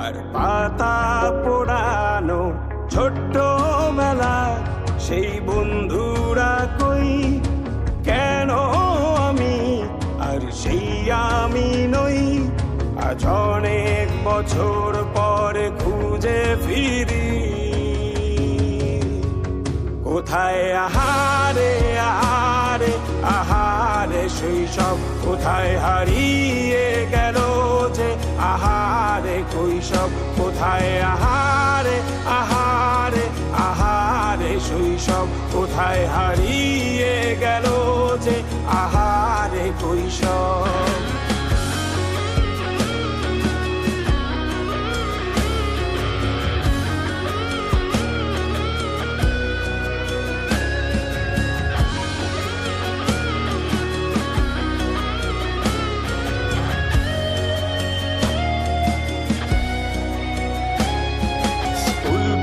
আর পাতা পোড়ানো ছোট্ট মেলা সেই বন্ধুরা কই কেন আমি আর সেই আমি নই আজ অনেক বছর পরে খুঁজে ফিরি কোথায় আহারে আহারে আহারে শৈশব কোথায় হারিয়ে গেল যে আহারে কৈশব কোথায় আহারে আহারে আহারে শৈশব কোথায় হারিয়ে গেল যে আহারে কৈশব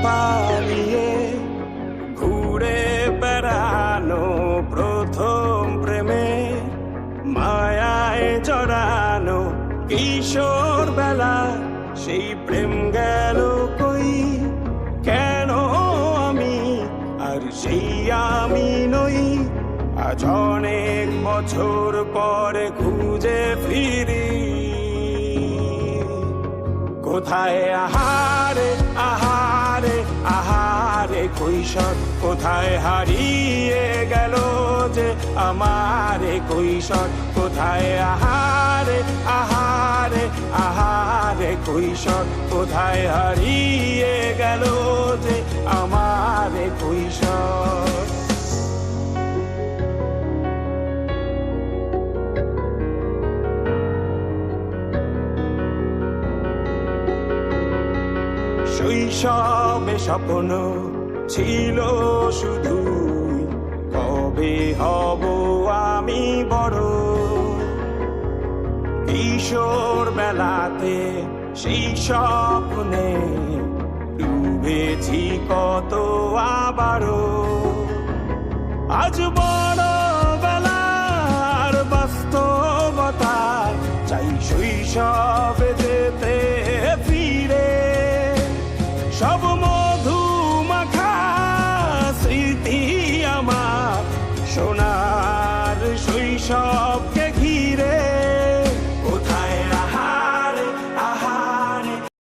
পালিয়ে ঘুরে বেড়ানো প্রথম প্রেমে মায়ায় জড়ানো কিশোর বেলা সেই প্রেম গেল কই কেন আমি আর সেই আমি নই আজ অনেক বছর পরে খুঁজে ফিরি কোথায় আহারে আহারে আহারে কৈশোর কোথায় হারিয়ে গেল যে আমারে কৈশোর কোথায় আহারে আহারে আহারে কৈশোর কোথায় হারিয়ে গেল যে আমারে কৈশোর শৈশবে স্বপ্ন ছিল শুধু কবে হব আমি বড় কিশোর বেলাতে সেই স্বপ্নে ডুবেছি কত আবারও আজ বড় বেলার বাস্তবতা চাই শৈশবে যেতে ফিরে সব